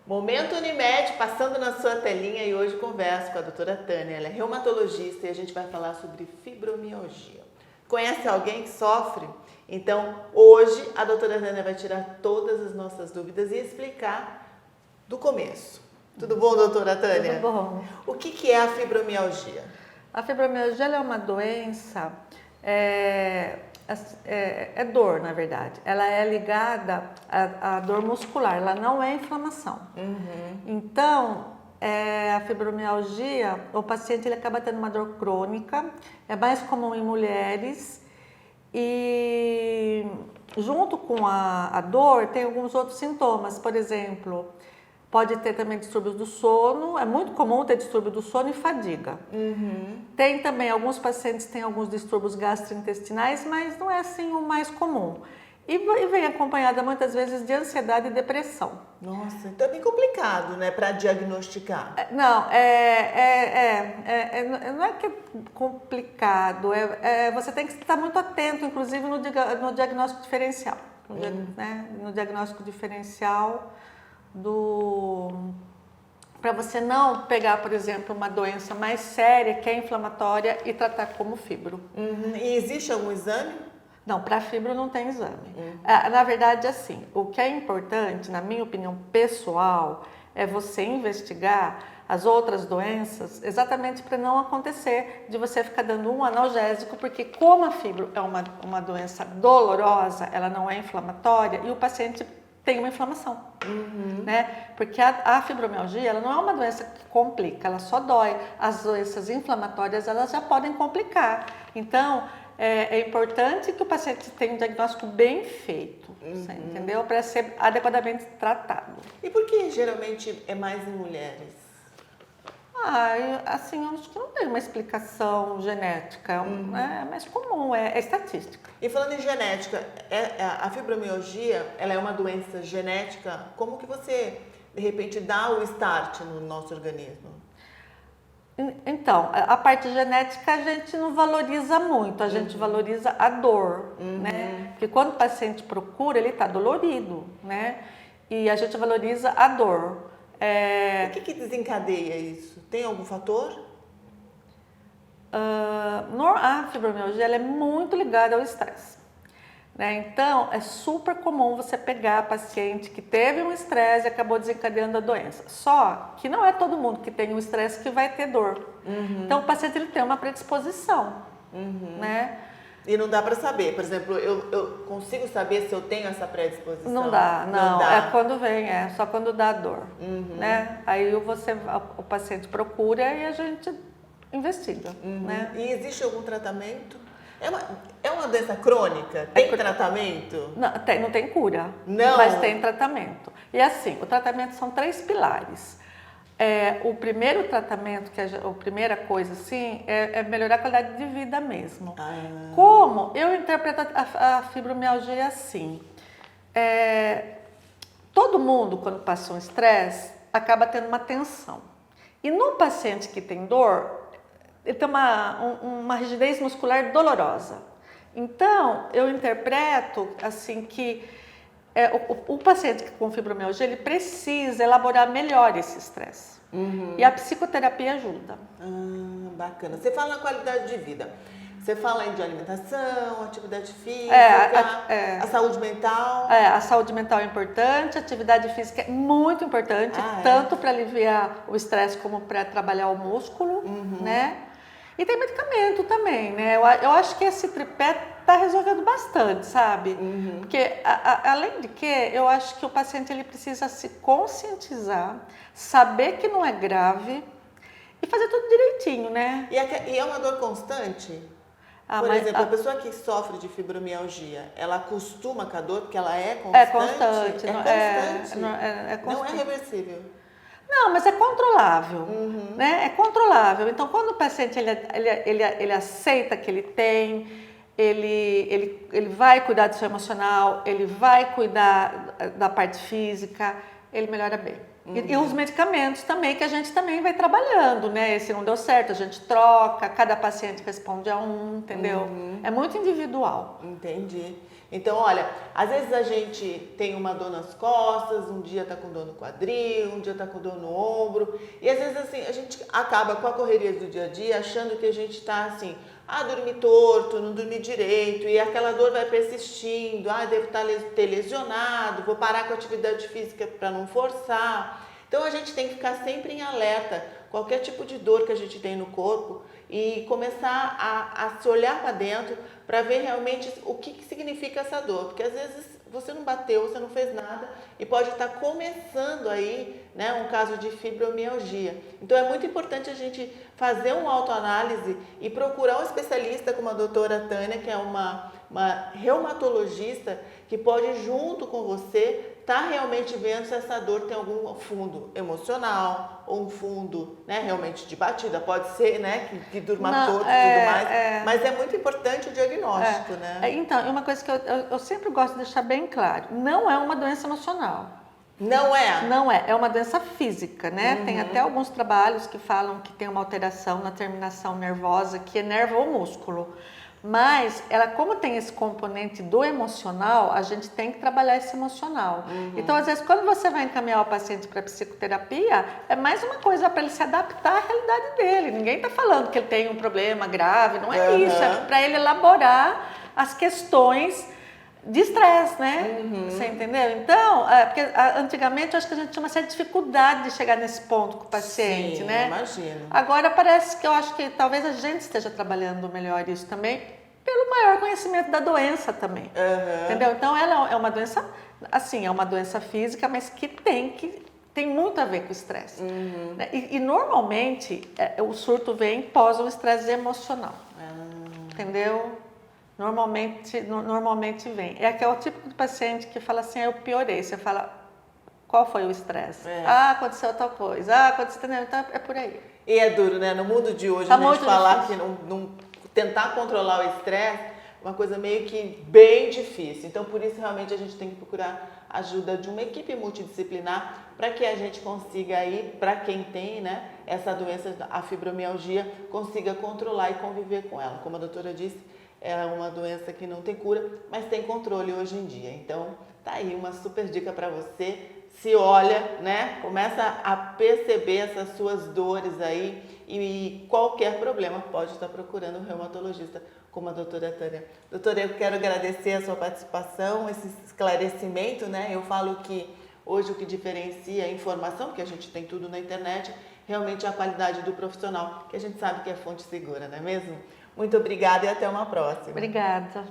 Momento Unimed, passando na sua telinha e hoje converso com a doutora Tânia. Ela é reumatologista e a gente vai falar sobre fibromialgia. Conhece alguém que sofre? Então, hoje a doutora Tânia vai tirar todas as nossas dúvidas e explicar do começo. Tudo bom, doutora Tânia? Tudo bom. O que é a fibromialgia? A fibromialgia é uma doença, dor, na verdade. Ela é ligada à dor muscular, ela não é inflamação. Então, a fibromialgia, o paciente ele acaba tendo uma dor crônica, é mais comum em mulheres e junto com a dor tem alguns outros sintomas, por exemplo, pode ter também distúrbios do sono, é muito comum ter distúrbio do sono e fadiga. Tem também, alguns pacientes têm alguns distúrbios gastrointestinais, mas não é assim o mais comum. E vem acompanhada muitas vezes de ansiedade e depressão. Nossa, então é bem complicado, né, para diagnosticar. Não, não é que é complicado, você tem que estar muito atento, inclusive no diagnóstico diferencial. No diagnóstico diferencial para você não pegar, por exemplo, uma doença mais séria, que é inflamatória, e tratar como fibro. E existe algum exame? Não, para fibro não tem exame. Na verdade, assim, o que é importante, na minha opinião pessoal, é você investigar as outras doenças, exatamente para não acontecer de você ficar dando um analgésico, porque como a fibro é uma doença dolorosa, ela não é inflamatória, e o paciente tem uma inflamação, né? Porque a fibromialgia, ela não é uma doença que complica, ela só dói. As doenças inflamatórias, elas já podem complicar. Então, é importante que o paciente tenha um diagnóstico bem feito, entendeu? Para ser adequadamente tratado. E por que geralmente é mais em mulheres? Assim, eu acho que não tem uma explicação genética, é mais comum, é estatística. E falando em genética, a fibromialgia, ela é uma doença genética? Como que você, de repente, dá o start no nosso organismo? Então, a parte genética a gente não valoriza muito, a gente valoriza a dor, né? Porque quando o paciente procura, ele está dolorido, né? E a gente valoriza a dor. O que desencadeia isso? Tem algum fator? A fibromialgia ela é muito ligada ao estresse, né? Então, é super comum você pegar paciente que teve um estresse e acabou desencadeando a doença. Só que não é todo mundo que tem um estresse que vai ter dor. Então, o paciente ele tem uma predisposição, né? E não dá para saber. Por exemplo, eu consigo saber se eu tenho essa predisposição? Não dá. É quando vem, só quando dá dor, né? Aí o paciente procura e a gente investiga, né? E existe algum tratamento? É uma doença crônica? Tem tratamento? Não tem cura, Não. Mas tem tratamento. E assim, o tratamento são 3 pilares. O primeiro tratamento, a primeira coisa assim, é melhorar a qualidade de vida mesmo. Como eu interpreto a fibromialgia assim? Todo mundo, quando passa um estresse, acaba tendo uma tensão. E no paciente que tem dor, ele tem uma rigidez muscular dolorosa. Então, eu interpreto assim que o paciente com fibromialgia, ele precisa elaborar melhor esse estresse. E a psicoterapia ajuda. Bacana. Você fala na qualidade de vida. Você fala de alimentação, atividade física, a saúde mental. A saúde mental é importante, a atividade física é muito importante, tanto para aliviar o estresse como para trabalhar o músculo, né? E tem medicamento também, né? Eu acho que esse tripé está resolvendo bastante, sabe? Porque, além de que, eu acho que o paciente ele precisa se conscientizar, saber que não é grave e fazer tudo direitinho, né? E é uma dor constante? Por exemplo, a pessoa que sofre de fibromialgia, ela acostuma com a dor porque ela é constante? É constante. É constante? Não é reversível? Não, mas é controlável, né? É controlável. Então, quando o paciente ele aceita que ele tem, ele vai cuidar do seu emocional, ele vai cuidar da parte física, ele melhora bem. E os medicamentos também, que a gente também vai trabalhando, né? Se não deu certo, a gente troca, cada paciente responde a um, entendeu? É muito individual. Entendi. Então, olha, às vezes a gente tem uma dor nas costas, um dia tá com dor no quadril, um dia tá com dor no ombro, e às vezes assim, a gente acaba com a correria do dia a dia achando que a gente tá assim, dormi torto, não dormi direito, e aquela dor vai persistindo, devo ter lesionado, vou parar com a atividade física para não forçar. Então a gente tem que ficar sempre em alerta, qualquer tipo de dor que a gente tem no corpo, e começar a se olhar para dentro para ver realmente o que significa essa dor, porque às vezes você não bateu, você não fez nada e pode estar começando aí, né, um caso de fibromialgia. Então é muito importante a gente fazer uma autoanálise e procurar um especialista como a doutora Tânia, que é uma reumatologista, que pode junto com você estar realmente vendo se essa dor tem algum fundo emocional ou um fundo, né, realmente de batida. Pode ser, né, que durma torto e tudo mais, mas é muito importante o diagnóstico, né? Então, uma coisa que eu sempre gosto de deixar bem claro, não é uma doença emocional. Não é? Não é, é uma doença física, né? Tem até alguns trabalhos que falam que tem uma alteração na terminação nervosa que enerva o músculo. Mas ela, como tem esse componente do emocional, a gente tem que trabalhar esse emocional. Então, às vezes, quando você vai encaminhar o paciente para psicoterapia, é mais uma coisa para ele se adaptar à realidade dele. Ninguém está falando que ele tem um problema grave, não é isso. É para ele elaborar as questões de estresse, né? Você entendeu? Então, porque antigamente eu acho que a gente tinha uma certa dificuldade de chegar nesse ponto com o paciente, Sim, né? Imagino. Agora parece que eu acho que talvez a gente esteja trabalhando melhor isso também, pelo maior conhecimento da doença também. Entendeu? Então ela é uma doença, assim, é uma doença física, mas que tem muito a ver com o estresse. Né? E normalmente o surto vem pós o estresse emocional. Entendeu? Normalmente vem. É aquele tipo de paciente que fala assim, eu piorei. Você fala, qual foi o estresse? Aconteceu tal coisa. Aconteceu, entendeu? Então é por aí. E é duro, né? No mundo de hoje, Tá a gente falar difícil. que tentar controlar o estresse é uma coisa meio que bem difícil. Então, por isso, realmente, a gente tem que procurar a ajuda de uma equipe multidisciplinar para que a gente consiga aí, para quem tem, né, essa doença, a fibromialgia, consiga controlar e conviver com ela. Como a doutora disse, é uma doença que não tem cura, mas tem controle hoje em dia. Então, tá aí uma super dica para você. Se olha, né? Começa a perceber essas suas dores aí e qualquer problema pode estar procurando um reumatologista como a doutora Tânia. Doutora, eu quero agradecer a sua participação, esse esclarecimento, né? Eu falo que hoje o que diferencia a informação, porque a gente tem tudo na internet, realmente é a qualidade do profissional, que a gente sabe que é fonte segura, não é mesmo? Muito obrigada e até uma próxima. Obrigada.